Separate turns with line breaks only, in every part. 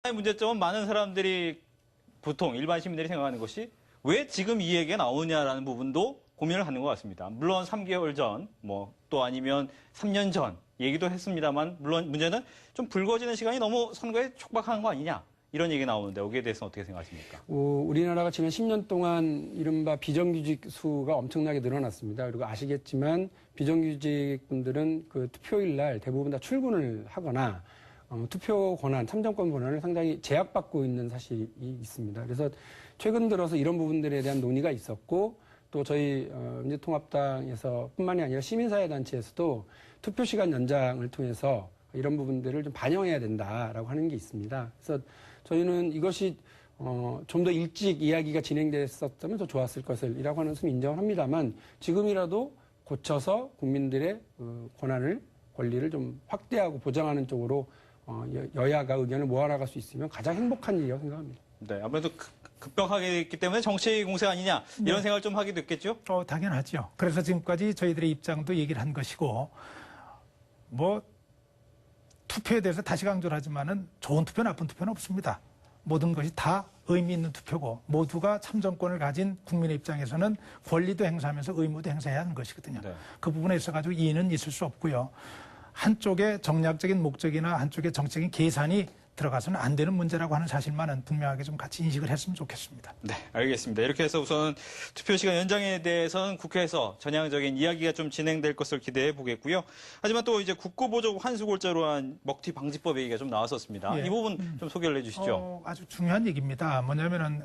문제점은 많은 사람들이 보통 일반 시민들이 생각하는 것이 왜 지금 이 얘기가 나오냐라는 부분도 고민을 하는 것 같습니다. 물론 3개월 전, 또 아니면 3년 전 얘기도 했습니다만, 물론 문제는 좀 불거지는 시간이 너무 선거에 촉박한 거 아니냐, 이런 얘기 나오는데 여기에 대해서는 어떻게 생각하십니까?
우리나라가 지난 10년 동안 이른바 비정규직 수가 엄청나게 늘어났습니다. 그리고 아시겠지만 비정규직 분들은 그 투표일 날 대부분 다 출근을 하거나 투표 권한, 참정권 권한을 상당히 제약받고 있는 사실이 있습니다. 그래서 최근 들어서 이런 부분들에 대한 논의가 있었고, 또 저희 민주통합당에서 뿐만이 아니라 시민사회단체에서도 투표 시간 연장을 통해서 이런 부분들을 좀 반영해야 된다라고 하는 게 있습니다. 그래서 저희는 이것이 좀 더 일찍 이야기가 진행됐었다면 더 좋았을 것이라고 하는 것은 인정을 합니다만, 지금이라도 고쳐서 국민들의 권한을, 권리를 좀 확대하고 보장하는 쪽으로 여야가 의견을 모아나갈 수 있으면 가장 행복한 일이라고 생각합니다.
네, 아무래도 급격하게 있기 때문에 정치 공세 아니냐, 이런
네.
생각을 좀 하기도 했겠죠?
당연하죠. 그래서 지금까지 저희들의 입장도 얘기를 한 것이고, 투표에 대해서 다시 강조를 하지만은 좋은 투표, 나쁜 투표는 없습니다. 모든 것이 다 의미 있는 투표고, 모두가 참정권을 가진 국민의 입장에서는 권리도 행사하면서 의무도 행사해야 하는 것이거든요. 네. 그 부분에 있어가지고 이의는 있을 수 없고요. 한쪽에 정략적인 목적이나 한쪽에 정책적인 계산이 들어가서는 안 되는 문제라고 하는 사실만은 분명하게 좀 같이 인식을 했으면 좋겠습니다.
네, 알겠습니다. 이렇게 해서 우선 투표시간 연장에 대해서는 국회에서 전향적인 이야기가 좀 진행될 것을 기대해 보겠고요. 하지만 또 이제 국고보조금 환수골자로 한 먹튀 방지법 얘기가 좀 나왔었습니다.
예.
이 부분 좀 소개를 해주시죠.
아주 중요한 얘기입니다. 뭐냐면은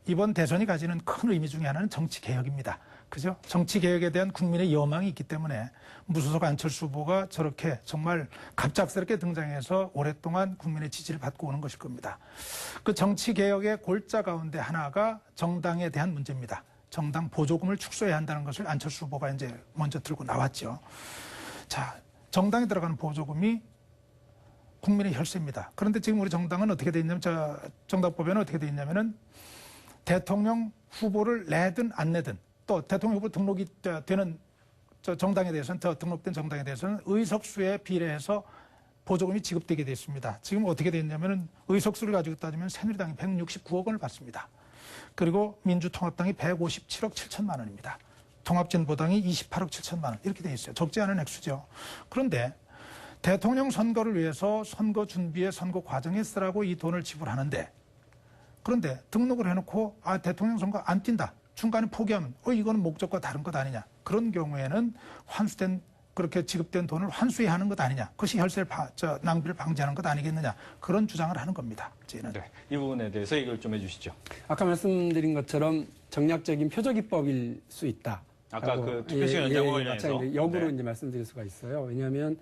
이번 대선이 가지는 큰 의미 중에 하나는 정치 개혁입니다. 그죠? 정치 개혁에 대한 국민의 여망이 있기 때문에 무소속 안철수 후보가 저렇게 정말 갑작스럽게 등장해서 오랫동안 국민의 지지를 받고 오는 것일 겁니다. 그 정치 개혁의 골자 가운데 하나가 정당에 대한 문제입니다. 정당 보조금을 축소해야 한다는 것을 안철수 후보가 이제 먼저 들고 나왔죠. 자, 정당에 들어가는 보조금이 국민의 혈세입니다. 그런데 지금 우리 정당은 어떻게 돼 있냐면, 정당법에는 어떻게 돼 있냐면은 대통령 후보를 내든 안 내든, 또 대통령 후보 등록이 되는 정당에 대해서는, 등록된 정당에 대해서는 의석수에 비례해서 보조금이 지급되게 되어 있습니다. 지금 어떻게 되었냐면은 의석수를 가지고 따지면 새누리당이 169억 원을 받습니다. 그리고 민주통합당이 157억 7천만 원입니다. 통합진보당이 28억 7천만 원, 이렇게 되어 있어요. 적지 않은 액수죠. 그런데 대통령 선거를 위해서 선거 준비에 선거 과정에 쓰라고 이 돈을 지불하는데, 그런데 등록을 해놓고 대통령 선거 안 뛴다, 중간에 포기하면 이거는 목적과 다른 것 아니냐, 그런 경우에는 그렇게 지급된 돈을 환수해야 하는 것 아니냐, 그것이 혈세 낭비를 방지하는 것 아니겠느냐, 그런 주장을 하는 겁니다. 저희는.
네, 이 부분에 대해서 얘기를 좀 해주시죠.
아까 말씀드린 것처럼 정략적인 표적입법일 수 있다.
아까 그 투표시간 연장과 관련해서
역으로 이제 말씀드릴 수가 있어요. 왜냐하면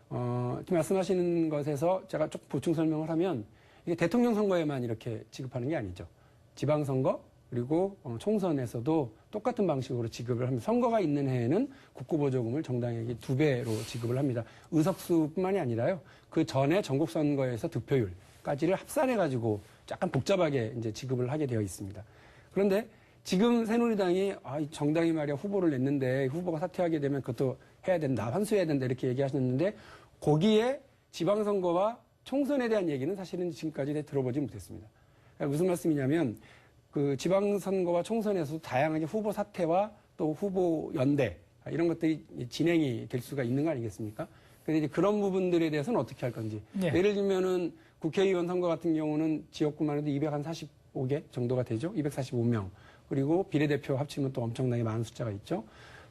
이렇게 말씀하시는 것에서 제가 조금 보충 설명을 하면, 이게 대통령 선거에만 이렇게 지급하는 게 아니죠. 지방선거 그리고 총선에서도 똑같은 방식으로 지급을 합니다. 선거가 있는 해에는 국고보조금을 정당에게 2배로 지급을 합니다. 의석수뿐만이 아니라요, 그 전에 전국선거에서 득표율까지를 합산해가지고 약간 복잡하게 이제 지급을 하게 되어 있습니다. 그런데 지금 새누리당이 이 정당이 말이야 후보를 냈는데 후보가 사퇴하게 되면 그것도 해야 된다, 환수해야 된다, 이렇게 얘기하셨는데, 거기에 지방선거와 총선에 대한 얘기는 사실은 지금까지 들어보지 못했습니다. 그러니까 무슨 말씀이냐면, 그 지방선거와 총선에서도 다양하게 후보 사퇴와 또 후보 연대, 이런 것들이 진행이 될 수가 있는 거 아니겠습니까? 근데 이제 그런 부분들에 대해서는 어떻게 할 건지.
네.
예를 들면은 국회의원 선거 같은 경우는 지역구만 해도 245개 정도가 되죠. 245명. 그리고 비례대표 합치면 또 엄청나게 많은 숫자가 있죠.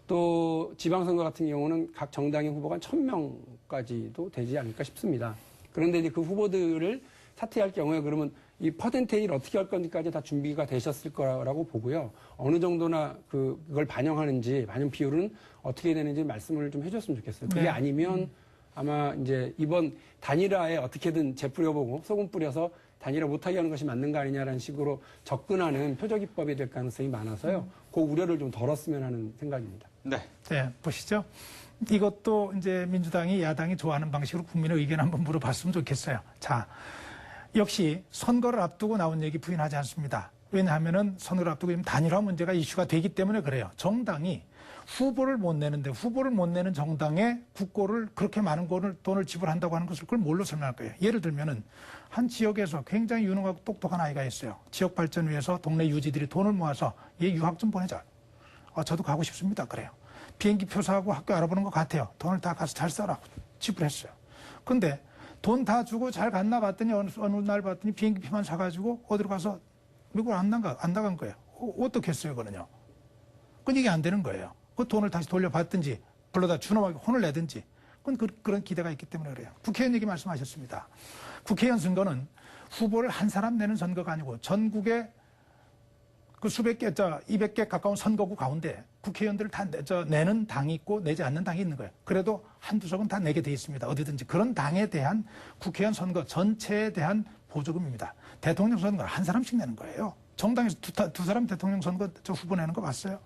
또 지방선거 같은 경우는 각 정당의 후보가 1000명까지도 되지 않을까 싶습니다. 그런데 이제 그 후보들을 사퇴할 경우에 그러면 이 퍼센테이지를 어떻게 할 건지까지 다 준비가 되셨을 거라고 보고요. 어느 정도나 그걸 반영하는지, 반영 비율은 어떻게 되는지 말씀을 좀 해줬으면 좋겠어요. 그게
네.
아니면 아마 이제 이번 단일화에 어떻게든 재 뿌려보고 소금 뿌려서 단일화 못하게 하는 것이 맞는가 아니냐라는 식으로 접근하는 표적입법이 될 가능성이 많아서요. 그 우려를 좀 덜었으면 하는 생각입니다.
네.
네, 보시죠. 이것도 이제 민주당이 야당이 좋아하는 방식으로 국민의 의견 한번 물어봤으면 좋겠어요. 자, 역시 선거를 앞두고 나온 얘기 부인하지 않습니다. 왜냐하면은 선거를 앞두고 지금 단일화 문제가 이슈가 되기 때문에 그래요. 정당이 후보를 못 내는데, 후보를 못 내는 정당에 국고를 그렇게 많은 돈을 지불한다고 하는 것을 그걸 뭘로 설명할 거예요? 예를 들면은 한 지역에서 굉장히 유능하고 똑똑한 아이가 있어요. 지역 발전 위해서 동네 유지들이 돈을 모아서 얘 유학 좀 보내자. 저도 가고 싶습니다. 그래요. 비행기 표 사고 학교 알아보는 것 같아요. 돈을 다 가서 잘 써라고 지불했어요. 근데 돈 다 주고 잘 갔나 봤더니 어느 날 봤더니 비행기 표만 사가지고 어디로 가서 미국을 안 나간 거예요. 어떻게 했어요, 그거는요? 그건 이게 안 되는 거예요. 그 돈을 다시 돌려받든지 불러다 준엄하게 혼을 내든지 그건 그런 기대가 있기 때문에 그래요. 국회의원 얘기 말씀하셨습니다. 국회의원 선거는 후보를 한 사람 내는 선거가 아니고 전국의 그 수백 개, 200개 가까운 선거구 가운데 국회의원들을 다 내는 당이 있고 내지 않는 당이 있는 거예요. 그래도 한두 석은 다 내게 돼 있습니다. 어디든지. 그런 당에 대한 국회의원 선거 전체에 대한 보조금입니다. 대통령 선거를 한 사람씩 내는 거예요. 정당에서 두 사람 대통령 선거 후보 내는 거 봤어요?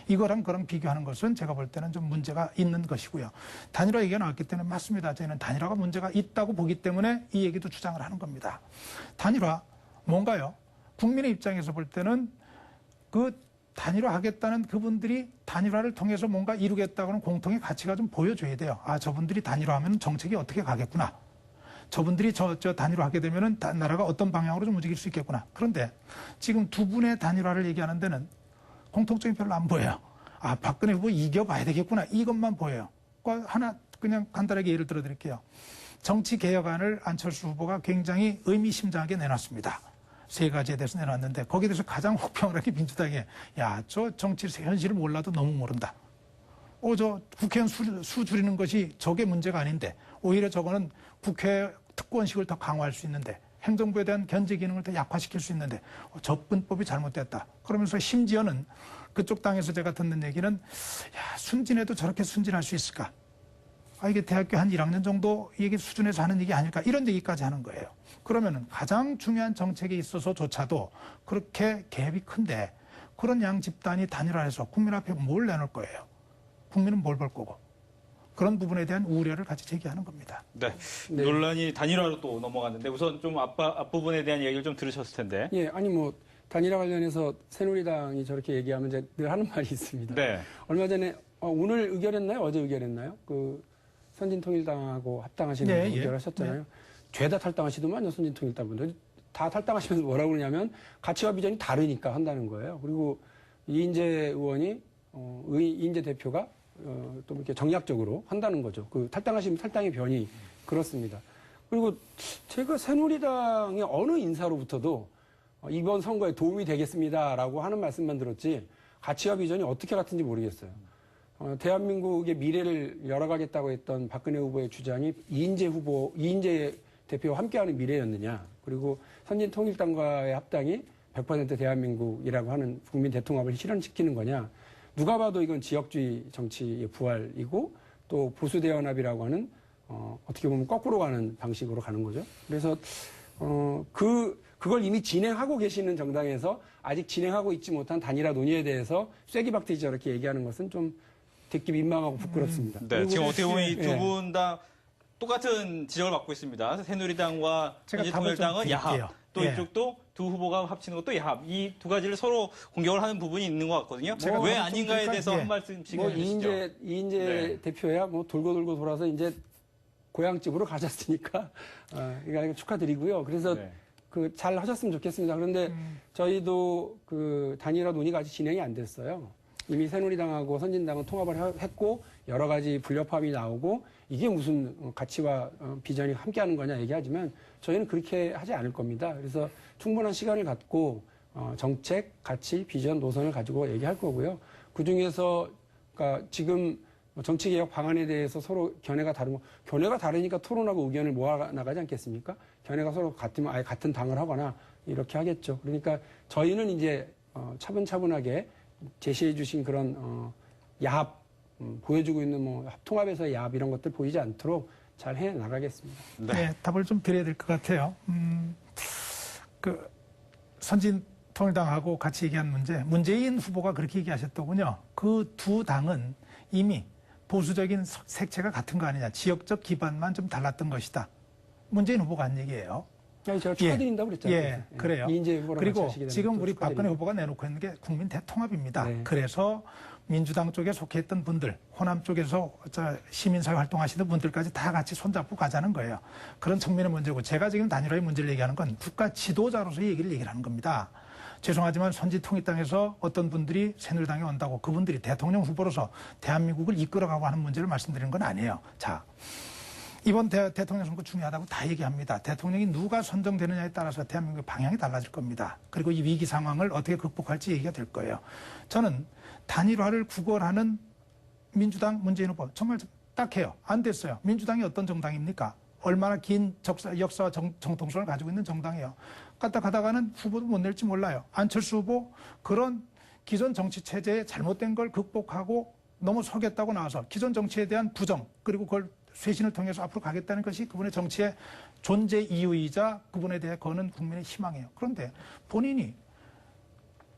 이거랑 그랑 비교하는 것은 제가 볼 때는 좀 문제가 있는 것이고요. 단일화 얘기가 나왔기 때문에 맞습니다. 저희는 단일화가 문제가 있다고 보기 때문에 이 얘기도 주장을 하는 겁니다. 단일화 뭔가요? 국민의 입장에서 볼 때는 그 단일화 하겠다는 그분들이 단일화를 통해서 뭔가 이루겠다고는 공통의 가치가 좀 보여줘야 돼요. 저분들이 단일화하면 정책이 어떻게 가겠구나. 저분들이 단일화 하게 되면은 나라가 어떤 방향으로 좀 움직일 수 있겠구나. 그런데 지금 두 분의 단일화를 얘기하는 데는 공통점이 별로 안 보여요. 박근혜 후보 이겨봐야 되겠구나. 이것만 보여요. 하나 그냥 간단하게 예를 들어 드릴게요. 정치개혁안을 안철수 후보가 굉장히 의미심장하게 내놨습니다. 3가지에 대해서 내놨는데 거기에 대해서 가장 혹평을 한 게 민주당에 저 정치 현실을 몰라도 너무 모른다. 저 국회의원 수 줄이는 것이 저게 문제가 아닌데 오히려 저거는 국회 특권식을 더 강화할 수 있는데 행정부에 대한 견제 기능을 더 약화시킬 수 있는데 접근법이 잘못됐다. 그러면서 심지어는 그쪽 당에서 제가 듣는 얘기는 순진해도 저렇게 순진할 수 있을까? 이게 대학교 한 1학년 정도 얘기 수준에서 하는 얘기 아닐까? 이런 얘기까지 하는 거예요. 그러면은 가장 중요한 정책에 있어서조차도 그렇게 갭이 큰데 그런 양 집단이 단일화해서 국민 앞에 뭘 내놓을 거예요? 국민은 뭘 볼 거고? 그런 부분에 대한 우려를 같이 제기하는 겁니다.
네. 논란이 단일화로 또 넘어갔는데 우선 좀 앞부분에 대한 얘기를 좀 들으셨을 텐데.
예, 단일화 관련해서 새누리당이 저렇게 얘기하면 이제 늘 하는 말이 있습니다.
네.
얼마 전에 오늘 의결했나요? 어제 의결했나요? 그 선진통일당하고 합당하시는 분 의결하셨잖아요. 죄다 탈당하시더만요, 선진통일당분들. 다 탈당하시면서 뭐라고 그러냐면 가치와 비전이 다르니까 한다는 거예요. 그리고 이인재 의원이 이인재 대표가 또 이렇게 정략적으로 한다는 거죠. 그 탈당하시면 탈당의 변이 그렇습니다. 그리고 제가 새누리당의 어느 인사로부터도 이번 선거에 도움이 되겠습니다라고 하는 말씀만 들었지 가치와 비전이 어떻게 같은지 모르겠어요. 대한민국의 미래를 열어가겠다고 했던 박근혜 후보의 주장이 이인재 대표와 함께하는 미래였느냐. 그리고 선진통일당과의 합당이 100% 대한민국이라고 하는 국민 대통합을 실현시키는 거냐. 누가 봐도 이건 지역주의 정치의 부활이고 또 보수대연합이라고 하는 어떻게 보면 거꾸로 가는 방식으로 가는 거죠. 그래서 그걸 이미 진행하고 계시는 정당에서 아직 진행하고 있지 못한 단일화 논의에 대해서 쐐기박듯이 저렇게 얘기하는 것은 좀 듣기 민망하고 부끄럽습니다.
네, 지금 어떻게 보면 이 두 분 다 똑같은 지적을 받고 있습니다. 새누리당과 민주통일당은 야합, 또 이쪽도 두 후보가 합치는 것도 야합. 이 두 가지를 서로 공격을 하는 부분이 있는 것 같거든요. 왜 아닌가에 대해서 한 말씀씩 해주시죠.
이인재 대표야 돌고 돌아서 이제 고향집으로 가셨으니까 그러니까 축하드리고요. 그래서 잘 하셨으면 좋겠습니다. 그런데 저희도 그 단일화 논의가 아직 진행이 안 됐어요. 이미 새누리당하고 선진당은 통합을 했고 여러 가지 불협화음이 나오고 이게 무슨 가치와 비전이 함께하는 거냐 얘기하지만 저희는 그렇게 하지 않을 겁니다. 그래서 충분한 시간을 갖고 정책, 가치, 비전, 노선을 가지고 얘기할 거고요. 그중에서 그러니까 지금 정치개혁 방안에 대해서 서로 견해가 다르니까 토론하고 의견을 모아 나가지 않겠습니까? 견해가 서로 같으면 아예 같은 당을 하거나 이렇게 하겠죠. 그러니까 저희는 이제 차분차분하게 제시해 주신 그런 야합 보여주고 있는 통합에서의 야합 이런 것들 보이지 않도록 잘 해 나가겠습니다.
네, 답을 좀 드려야 될 것 같아요. 그 선진통일당하고 같이 얘기한 문재인 후보가 그렇게 얘기하셨더군요. 그 두 당은 이미 보수적인 색채가 같은 거 아니냐. 지역적 기반만 좀 달랐던 것이다. 문재인 후보가 한 얘기예요.
아니, 제가 축하드린다고 그랬잖아요.
예, 그래요.
이인재 후보랑
그리고
같이 하시게 되면
지금
또
우리 박근혜
축하드립니다.
후보가 내놓고 있는 게 국민 대통합입니다.
네.
그래서 민주당 쪽에 속해 있던 분들, 호남 쪽에서 시민사회 활동하시는 분들까지 다 같이 손잡고 가자는 거예요. 그런 측면의 문제고, 제가 지금 단일화의 문제를 얘기하는 건 국가 지도자로서 얘기를 하는 겁니다. 죄송하지만 선지통일당에서 어떤 분들이 새누리당에 온다고 그분들이 대통령 후보로서 대한민국을 이끌어가고 하는 문제를 말씀드리는 건 아니에요. 자, 이번 대통령 선거 중요하다고 다 얘기합니다. 대통령이 누가 선정되느냐에 따라서 대한민국의 방향이 달라질 겁니다. 그리고 이 위기 상황을 어떻게 극복할지 얘기가 될 거예요. 저는 단일화를 구걸하는 민주당 문재인 후보 정말 딱해요. 안 됐어요. 민주당이 어떤 정당입니까? 얼마나 긴 역사와 정통성을 가지고 있는 정당이에요. 까딱하다가는 후보도 못 낼지 몰라요. 안철수 후보 그런 기존 정치 체제의 잘못된 걸 극복하고 너무 서겠다고 나와서 기존 정치에 대한 부정 그리고 그걸 쇄신을 통해서 앞으로 가겠다는 것이 그분의 정치의 존재 이유이자 그분에 대해 거는 국민의 희망이에요. 그런데 본인이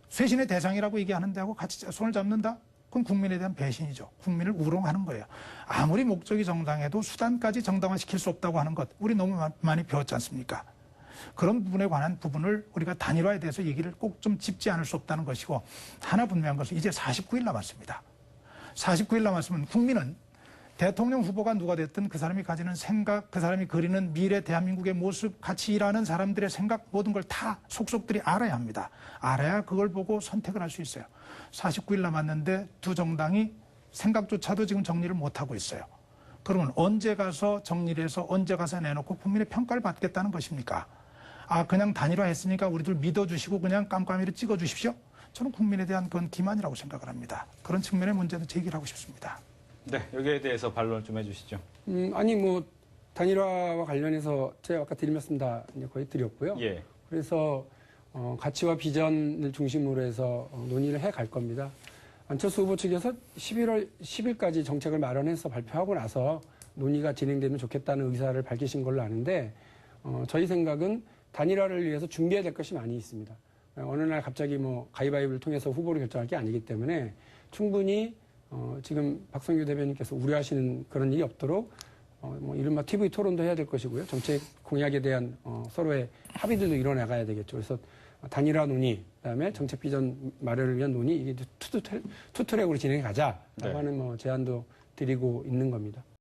쇄신의 대상이라고 얘기하는 데하고 같이 손을 잡는다? 그건 국민에 대한 배신이죠. 국민을 우롱하는 거예요. 아무리 목적이 정당해도 수단까지 정당화시킬 수 없다고 하는 것 우리 너무 많이 배웠지 않습니까? 그런 부분에 관한 부분을 우리가 단일화에 대해서 얘기를 꼭 좀 짚지 않을 수 없다는 것이고 하나 분명한 것은 이제 49일 남았습니다. 49일 남았으면 국민은 대통령 후보가 누가 됐든 그 사람이 가지는 생각, 그 사람이 그리는 미래 대한민국의 모습, 같이 일하는 사람들의 생각 모든 걸 다 속속들이 알아야 합니다. 알아야 그걸 보고 선택을 할 수 있어요. 49일 남았는데 두 정당이 생각조차도 지금 정리를 못하고 있어요. 그러면 언제 가서 정리를 해서 언제 가서 내놓고 국민의 평가를 받겠다는 것입니까? 아, 그냥 단일화했으니까 우리들 믿어주시고 그냥 깜깜이를 찍어주십시오? 저는 국민에 대한 그건 기만이라고 생각을 합니다. 그런 측면의 문제도 제기를 하고 싶습니다.
네, 여기에 대해서 반론 좀 해주시죠.
아니 뭐 단일화와 관련해서 제가 아까 드린 말씀 다 이제 거의 드렸고요.
예.
그래서 가치와 비전을 중심으로 해서 논의를 해 갈 겁니다. 안철수 후보 측에서 11월 10일까지 정책을 마련해서 발표하고 나서 논의가 진행되면 좋겠다는 의사를 밝히신 걸로 아는데 저희 생각은 단일화를 위해서 준비해야 될 것이 많이 있습니다. 어느 날 갑자기 뭐 가위바위보를 통해서 후보를 결정할 게 아니기 때문에 충분히 지금 박성규 대변인께서 우려하시는 그런 일이 없도록 뭐 이른바 TV 토론도 해야 될 것이고요. 정책 공약에 대한 서로의 합의들도 이뤄나가야 되겠죠. 그래서 단일화 논의, 그다음에 정책 비전 마련을 위한 논의 이게 투트랙으로 진행해 가자라고
네.
하는 뭐 제안도 드리고 있는 겁니다.